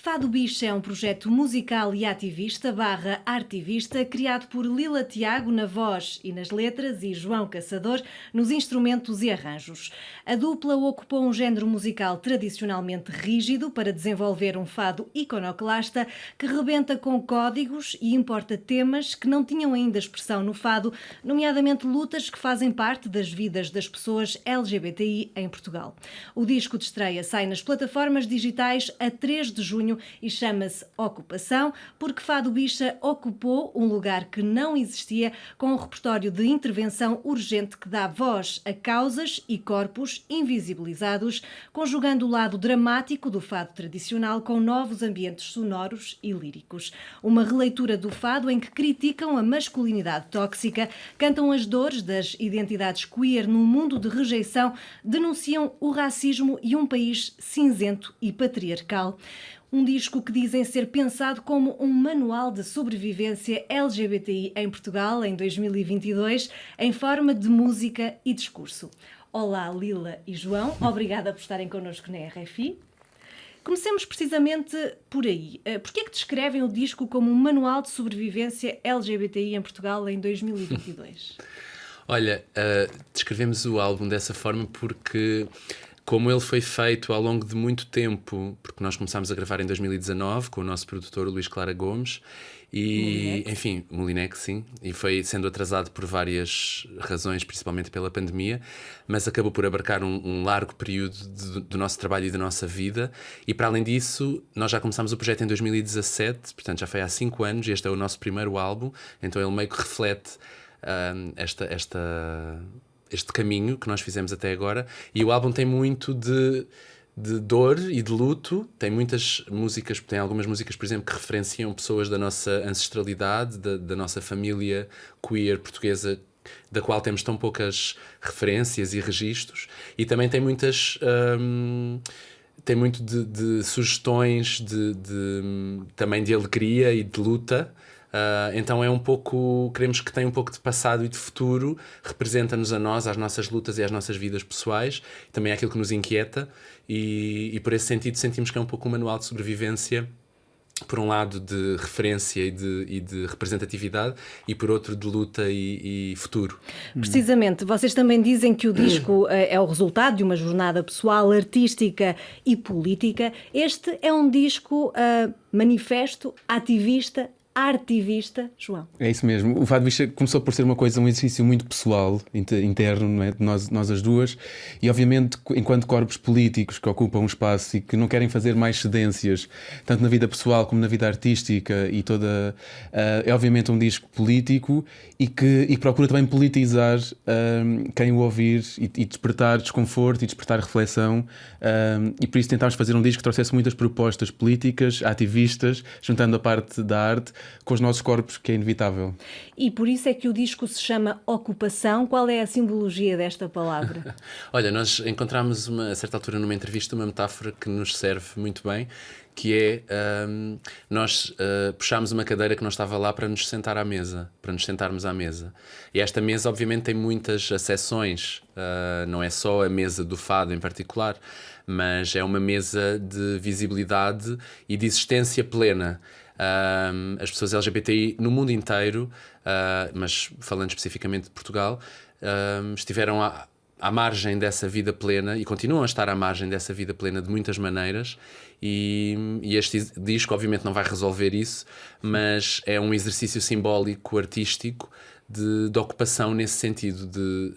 Fado Bicha é um projeto musical e ativista / artivista criado por Lila Tiago na voz e nas letras e João Caçador nos instrumentos e arranjos. A dupla ocupou um género musical tradicionalmente rígido para desenvolver um fado iconoclasta que rebenta com códigos e importa temas que não tinham ainda expressão no fado, nomeadamente lutas que fazem parte das vidas das pessoas LGBTI em Portugal. O disco de estreia sai nas plataformas digitais a 3 de junho e chama-se Ocupação, porque Fado Bicha ocupou um lugar que não existia com um repertório de intervenção urgente que dá voz a causas e corpos invisibilizados, conjugando o lado dramático do fado tradicional com novos ambientes sonoros e líricos. Uma releitura do fado em que criticam a masculinidade tóxica, cantam as dores das identidades queer num mundo de rejeição, denunciam o racismo e um país cinzento e patriarcal. Um disco que dizem ser pensado como um manual de sobrevivência LGBTI em Portugal em 2022, em forma de música e discurso. Olá, Lila e João, obrigada por estarem connosco na RFI. Comecemos precisamente por aí. Porquê é que descrevem o disco como um manual de sobrevivência LGBTI em Portugal em 2022? Olha, descrevemos o álbum dessa forma porque, como ele foi feito ao longo de muito tempo, porque nós começámos a gravar em 2019 com o nosso produtor, o Luís Clara Gomes, e, enfim, Molinex, sim, e foi sendo atrasado por várias razões, principalmente pela pandemia, mas acabou por abarcar um largo período do nosso trabalho e da nossa vida, e para além disso, nós já começámos o projeto em 2017, portanto já foi há 5 anos, e este é o nosso primeiro álbum, então ele meio que reflete este caminho que nós fizemos até agora, e o álbum tem muito de dor e de luto. Tem muitas músicas, tem algumas músicas, por exemplo, que referenciam pessoas da nossa ancestralidade, da nossa família queer portuguesa, da qual temos tão poucas referências e registros, e também tem muitas tem muito de sugestões também de alegria e de luta. Então é um pouco, queremos que tenha um pouco de passado e de futuro, representa-nos a nós, às nossas lutas e às nossas vidas pessoais, também é aquilo que nos inquieta, e por esse sentido sentimos que é um pouco um manual de sobrevivência, por um lado de referência e de representatividade, e por outro de luta e futuro. Precisamente, vocês também dizem que o disco é o resultado de uma jornada pessoal, artística e política. Este é um disco manifesto, ativista, artivista, João. É isso mesmo. O Fado Bicha começou por ser um exercício muito pessoal, interno, não é? Nós as duas, e obviamente enquanto corpos políticos que ocupam um espaço e que não querem fazer mais cedências, tanto na vida pessoal como na vida artística, e toda é obviamente um disco político e que procura também politizar quem o ouvir e despertar desconforto e despertar reflexão, e por isso tentámos fazer um disco que trouxesse muitas propostas políticas, ativistas, juntando a parte da arte com os nossos corpos, que é inevitável. E por isso é que o disco se chama Ocupação. Qual é a simbologia desta palavra? Olha, nós encontramos a certa altura numa entrevista uma metáfora que nos serve muito bem, que é, nós puxámos uma cadeira que não estava lá para nos sentar à mesa, para nos sentarmos à mesa. E esta mesa obviamente tem muitas acessões, não é só a mesa do fado em particular, mas é uma mesa de visibilidade e de existência plena. As pessoas LGBTI no mundo inteiro, mas falando especificamente de Portugal, estiveram à margem dessa vida plena e continuam a estar à margem dessa vida plena de muitas maneiras, e este disco obviamente não vai resolver isso, mas é um exercício simbólico, artístico, de ocupação nesse sentido, de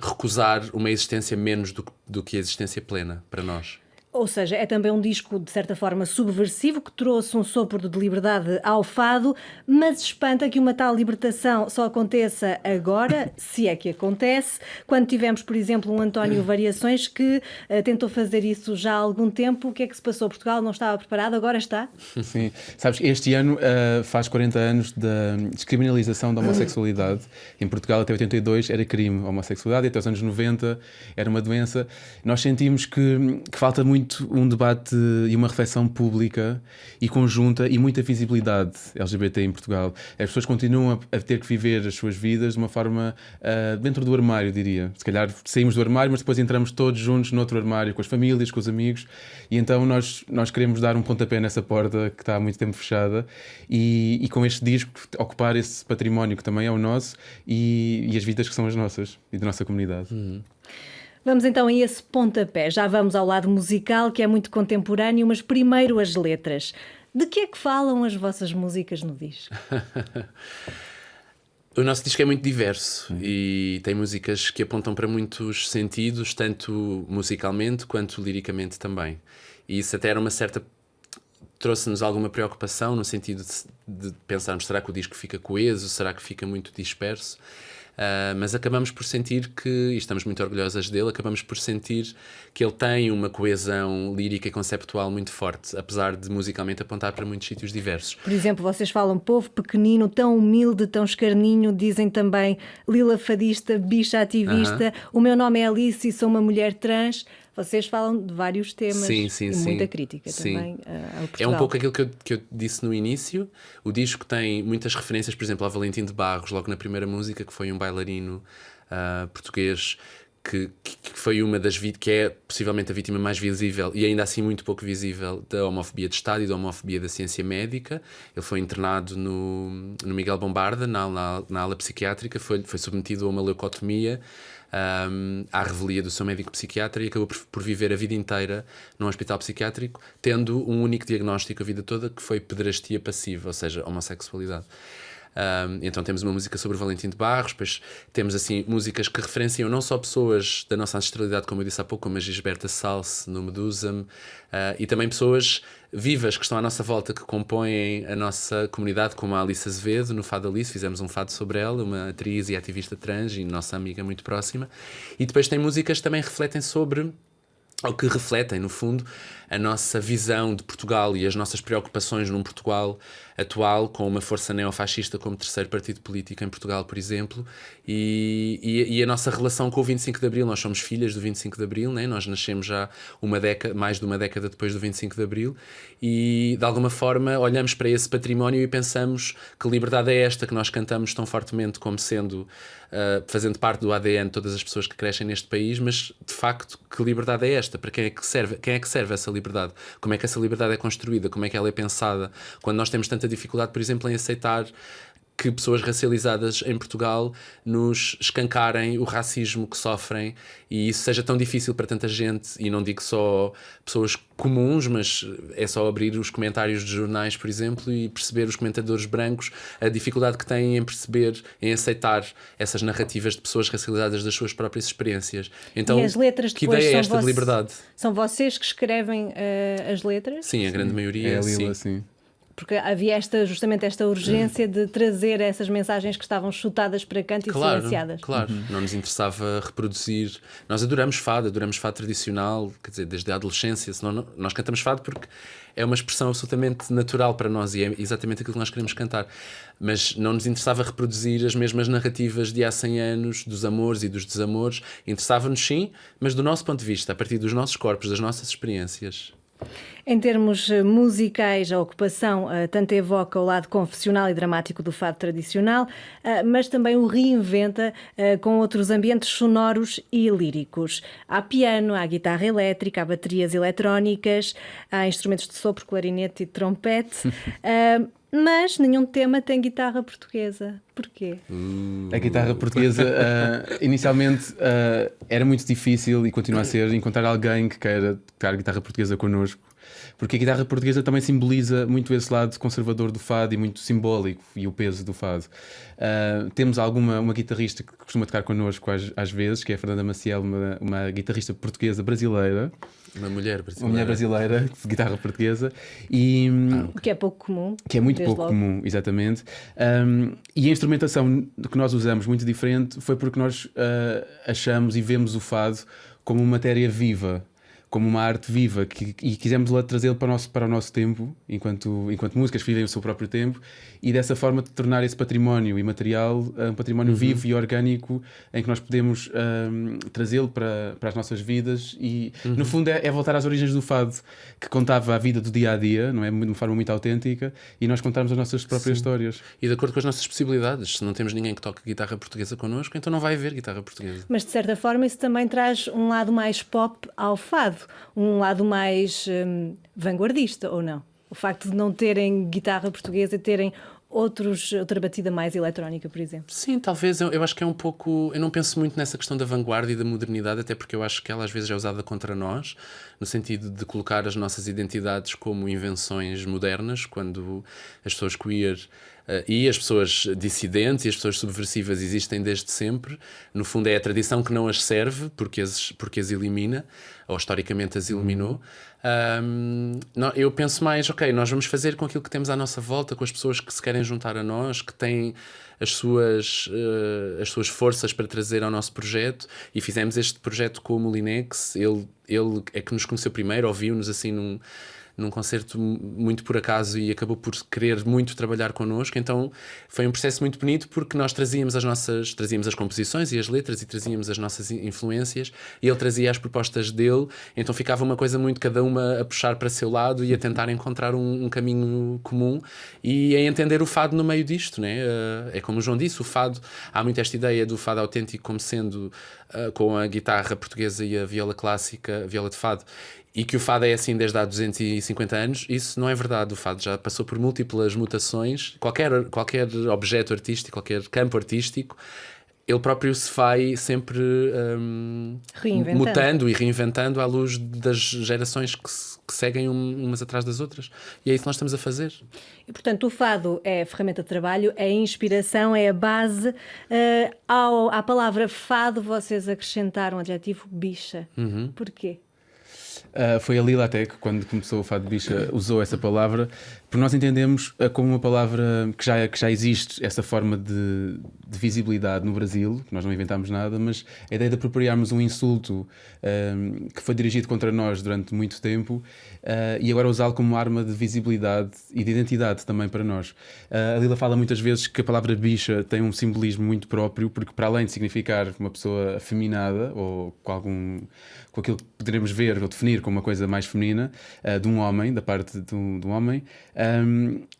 recusar uma existência menos do que a existência plena para nós. Ou seja, é também um disco, de certa forma, subversivo, que trouxe um sopro de liberdade ao fado, mas espanta que uma tal libertação só aconteça agora, se é que acontece, quando tivemos, por exemplo, um António Variações que tentou fazer isso já há algum tempo. O que é que se passou? Portugal não estava preparado, agora está? Sim, sabes, este ano faz 40 anos da descriminalização da homossexualidade. Em Portugal, até 82, era crime a homossexualidade, e até os anos 90 era uma doença. Nós sentimos que falta muito muito um debate e uma reflexão pública e conjunta e muita visibilidade LGBT em Portugal. As pessoas continuam a ter que viver as suas vidas de uma forma dentro do armário, diria. Se calhar saímos do armário, mas depois entramos todos juntos noutro armário, com as famílias, com os amigos, e então nós queremos dar um pontapé nessa porta que está há muito tempo fechada e com este disco ocupar esse património que também é o nosso e as vidas que são as nossas e da nossa comunidade. Vamos então a esse pontapé. Já vamos ao lado musical, que é muito contemporâneo, mas primeiro as letras. De que é que falam as vossas músicas no disco? O nosso disco é muito diverso e tem músicas que apontam para muitos sentidos, tanto musicalmente quanto liricamente também. E isso até era uma certa... trouxe-nos alguma preocupação no sentido de pensarmos, será que o disco fica coeso, será que fica muito disperso? Mas acabamos por sentir que, e estamos muito orgulhosas dele, acabamos por sentir que ele tem uma coesão lírica e conceptual muito forte, apesar de musicalmente apontar para muitos sítios diversos. Por exemplo, vocês falam povo pequenino, tão humilde, tão escarninho, dizem também Lila fadista, bicha ativista, o meu nome é Alice e sou uma mulher trans. Vocês falam de vários temas Sim, e muita crítica sim. também ao Portugal. É um pouco aquilo que eu disse no início. O disco tem muitas referências, por exemplo, ao Valentim de Barros, logo na primeira música, que foi um bailarino português que foi uma das vítimas, que é possivelmente a vítima mais visível e ainda assim muito pouco visível da homofobia de Estado e da homofobia da ciência médica. Ele foi internado no Miguel Bombarda, na ala psiquiátrica, foi submetido a uma leucotomia, à revelia do seu médico psiquiatra, e acabou por viver a vida inteira num hospital psiquiátrico, tendo um único diagnóstico a vida toda, que foi pederastia passiva, ou seja, homossexualidade. Então temos uma música sobre o Valentim de Barros, depois temos assim músicas que referenciam não só pessoas da nossa ancestralidade, como eu disse há pouco, como a Gisberta Salse no Medusa, e também pessoas vivas que estão à nossa volta, que compõem a nossa comunidade, como a Alice Azevedo no Fado Alice. Fizemos um fado sobre ela, uma atriz e ativista trans e nossa amiga muito próxima. E depois tem músicas que também refletem sobre, ou que refletem, no fundo, a nossa visão de Portugal e as nossas preocupações num Portugal atual, com uma força neofascista como terceiro partido político em Portugal, por exemplo, e a nossa relação com o 25 de Abril. Nós somos filhas do 25 de Abril, né? Nós nascemos já mais de uma década depois do 25 de Abril, e de alguma forma olhamos para esse património e pensamos que liberdade é esta que nós cantamos tão fortemente, como sendo, fazendo parte do ADN de todas as pessoas que crescem neste país, mas de facto que liberdade é esta? Para quem é que serve essa liberdade? Como é que essa liberdade é construída? Como é que ela é pensada? Quando nós temos tanta dificuldade, por exemplo, em aceitar que pessoas racializadas em Portugal nos escancarem o racismo que sofrem, e isso seja tão difícil para tanta gente, e não digo só pessoas comuns, mas é só abrir os comentários de jornais, por exemplo, e perceber os comentadores brancos, a dificuldade que têm em perceber, em aceitar essas narrativas de pessoas racializadas das suas próprias experiências. Então, e as letras que depois ideia é esta de liberdade? São vocês que escrevem as letras? Sim, a grande maioria, É a Lila, sim. sim. Porque havia justamente esta urgência de trazer essas mensagens que estavam chutadas para canto e silenciadas. Claro, não nos interessava reproduzir. Nós adoramos fado tradicional, quer dizer, desde a adolescência. Senão nós cantamos fado porque é uma expressão absolutamente natural para nós e é exatamente aquilo que nós queremos cantar. Mas não nos interessava reproduzir as mesmas narrativas de há 100 anos, dos amores e dos desamores. Interessava-nos sim, mas do nosso ponto de vista, a partir dos nossos corpos, das nossas experiências. Em termos musicais, a ocupação tanto evoca o lado confessional e dramático do fado tradicional, mas também o reinventa com outros ambientes sonoros e líricos. Há piano, há guitarra elétrica, há baterias eletrónicas, há instrumentos de sopro, clarinete e trompete. Mas nenhum tema tem guitarra portuguesa. Porquê? A guitarra portuguesa, inicialmente, era muito difícil, e continua a ser, encontrar alguém que queira tocar guitarra portuguesa connosco. Porque a guitarra portuguesa também simboliza muito esse lado conservador do fado e muito simbólico, e o peso do fado. Temos uma guitarrista que costuma tocar connosco às vezes, que é a Fernanda Maciel, uma guitarrista portuguesa brasileira. Uma mulher brasileira. Uma mulher brasileira, de guitarra portuguesa. E, o que é pouco comum. Que é muito pouco comum, exatamente. E a instrumentação que nós usamos, muito diferente, foi porque nós achamos e vemos o fado como uma matéria viva, como uma arte viva e quisemos lá trazê-lo para o nosso tempo, enquanto músicas que vivem o seu próprio tempo, e dessa forma de tornar esse património imaterial um património vivo e orgânico em que nós podemos trazê-lo para as nossas vidas e no fundo é voltar às origens do fado, que contava a vida do dia a dia, não é? De uma forma muito autêntica, e nós contarmos as nossas próprias histórias. E de acordo com as nossas possibilidades. Se não temos ninguém que toque guitarra portuguesa connosco, então não vai haver guitarra portuguesa. Mas de certa forma isso também traz um lado mais pop ao fado, um lado mais vanguardista, ou não? O facto de não terem guitarra portuguesa e terem outra batida mais eletrónica, por exemplo. Sim, talvez. Eu acho que é um pouco... Eu não penso muito nessa questão da vanguarda e da modernidade, até porque eu acho que ela às vezes é usada contra nós, no sentido de colocar as nossas identidades como invenções modernas, quando as pessoas queer e as pessoas dissidentes e as pessoas subversivas existem desde sempre. No fundo é a tradição que não as serve, porque as elimina, ou historicamente as eliminou. Eu penso mais, ok, nós vamos fazer com aquilo que temos à nossa volta, com as pessoas que se querem juntar a nós, que têm as suas forças para trazer ao nosso projeto, e fizemos este projeto com o Molinex. Ele é que nos conheceu primeiro, ouviu-nos assim num concerto muito por acaso e acabou por querer muito trabalhar connosco. Então foi um processo muito bonito, porque nós trazíamos as composições e as letras e trazíamos as nossas influências, e ele trazia as propostas dele, então ficava uma coisa muito cada uma a puxar para seu lado e a tentar encontrar um caminho comum e a entender o fado no meio disto, né? É como o João disse, o fado, há muito esta ideia do fado autêntico como sendo com a guitarra portuguesa e a viola clássica, a viola de fado, e que o fado é assim desde há 250 anos. Isso não é verdade. O fado já passou por múltiplas mutações. Qualquer objeto artístico, qualquer campo artístico, ele próprio se vai sempre mutando e reinventando à luz das gerações que seguem umas atrás das outras. E é isso que nós estamos a fazer. E, portanto, o fado é a ferramenta de trabalho, é a inspiração, é a base. À palavra fado vocês acrescentaram o adjetivo bicha. Porquê? Foi a Lila até que, quando começou o Fado Bicha, usou essa palavra, porque nós entendemos como uma palavra que já existe, essa forma de visibilidade no Brasil, que nós não inventámos nada, mas a ideia de apropriarmos um insulto que foi dirigido contra nós durante muito tempo e agora usá-lo como uma arma de visibilidade e de identidade também para nós. A Lila fala muitas vezes que a palavra bicha tem um simbolismo muito próprio, porque para além de significar uma pessoa afeminada ou com aquilo que poderemos ver ou definir como uma coisa mais feminina, de um homem, da parte de um homem,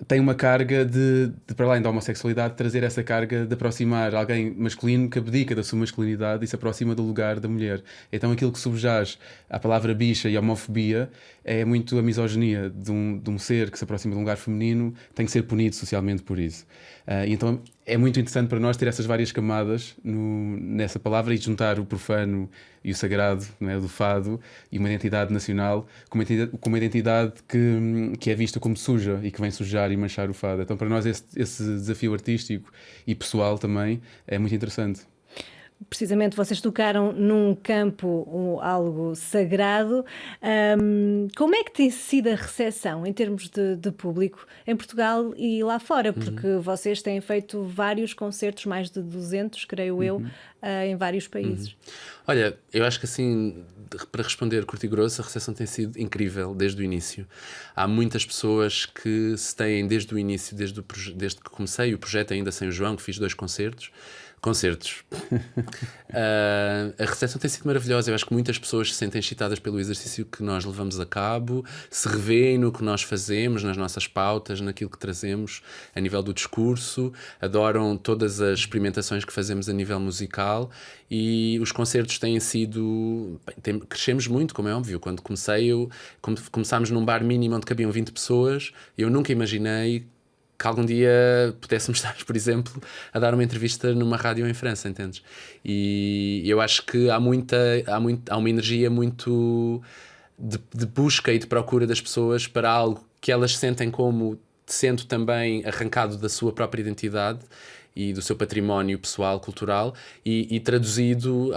tem uma carga de, para além da homossexualidade, trazer essa carga de aproximar alguém masculino que abdica da sua masculinidade e se aproxima do lugar da mulher. Então aquilo que subjaz à palavra bicha e homofobia é muito a misoginia de um ser que se aproxima de um lugar feminino, tem que ser punido socialmente por isso. E então é muito interessante para nós ter essas várias camadas nessa palavra e juntar o profano e o sagrado, não é, do fado, e uma identidade nacional com uma identidade que é vista como suja e que vem sujar e manchar o fado. Então para nós esse desafio artístico e pessoal também é muito interessante. Precisamente vocês tocaram num campo algo sagrado. Como é que tem sido a recepção em termos de público em Portugal e lá fora? Porque vocês têm feito vários concertos, mais de 200, creio eu, em vários países. Olha, eu acho que assim, para responder curto e grosso, a recepção tem sido incrível desde o início. Há muitas pessoas que se têm desde o início, desde que comecei o projeto, ainda sem o João, que fiz 2 concertos. A recepção tem sido maravilhosa. Eu acho que muitas pessoas se sentem excitadas pelo exercício que nós levamos a cabo, se revêem no que nós fazemos, nas nossas pautas, naquilo que trazemos a nível do discurso, adoram todas as experimentações que fazemos a nível musical, e os concertos têm sido... crescemos muito, como é óbvio. Quando começámos num bar mínimo onde cabiam 20 pessoas, eu nunca imaginei que algum dia pudéssemos estar, por exemplo, a dar uma entrevista numa rádio em França, entendes? E eu acho que há uma energia muito de busca e de procura das pessoas para algo que elas sentem como sendo também arrancado da sua própria identidade e do seu património pessoal, cultural, e traduzido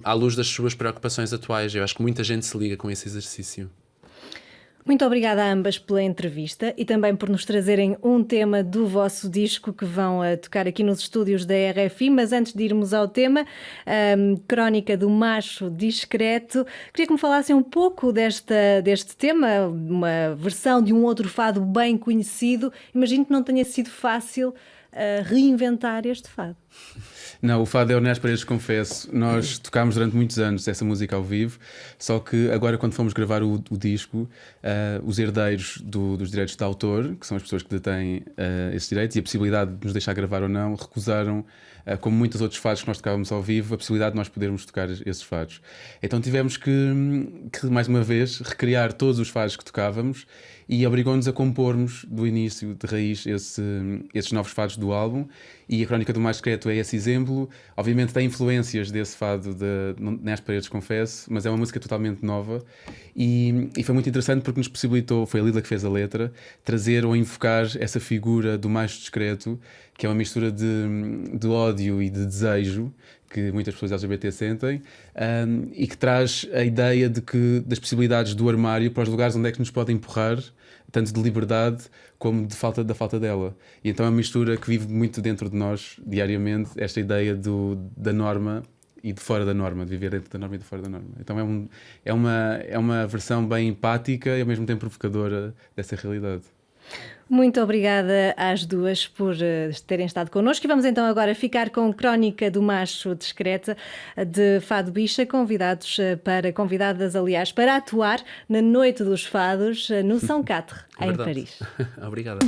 à luz das suas preocupações atuais. Eu acho que muita gente se liga com esse exercício. Muito obrigada a ambas pela entrevista e também por nos trazerem um tema do vosso disco que vão tocar aqui nos estúdios da RFI. Mas antes de irmos ao tema, Crónica do Macho Discreto, queria que me falassem um pouco deste tema, uma versão de um outro fado bem conhecido. Imagino que não tenha sido fácil reinventar este fado. Não, o fado é o Nas Paredes Confesso. Nós tocámos durante muitos anos essa música ao vivo, só que agora, quando fomos gravar o disco, os herdeiros dos direitos de autor, que são as pessoas que detêm esses direitos, e a possibilidade de nos deixar gravar ou não, recusaram, como muitos outros fados que nós tocávamos ao vivo, a possibilidade de nós podermos tocar esses fados. Então tivemos que mais uma vez, recriar todos os fados que tocávamos e obrigou-nos a compormos do início, de raiz, esses novos fados do álbum. E a Crónica do Macho Discreto é esse exemplo. Obviamente tem influências desse fado de Nas Paredes Confesso, mas é uma música totalmente nova e foi muito interessante porque nos possibilitou, foi a Lila que fez a letra, trazer ou invocar essa figura do macho discreto, que é uma mistura de ódio e de desejo que muitas pessoas LGBT sentem, e que traz a ideia das possibilidades do armário para os lugares onde é que nos pode empurrar, tanto de liberdade como da falta dela. E então é uma mistura que vive muito dentro de nós, diariamente, esta ideia da norma e de fora da norma, de viver dentro da norma e de fora da norma. Então é uma versão bem empática e ao mesmo tempo provocadora dessa realidade. Muito obrigada às duas por terem estado connosco e vamos então agora ficar com Crónica do Macho Discreta de Fado Bicha, convidadas aliás para atuar na Noite dos Fados no São Catre, em Paris. Obrigada.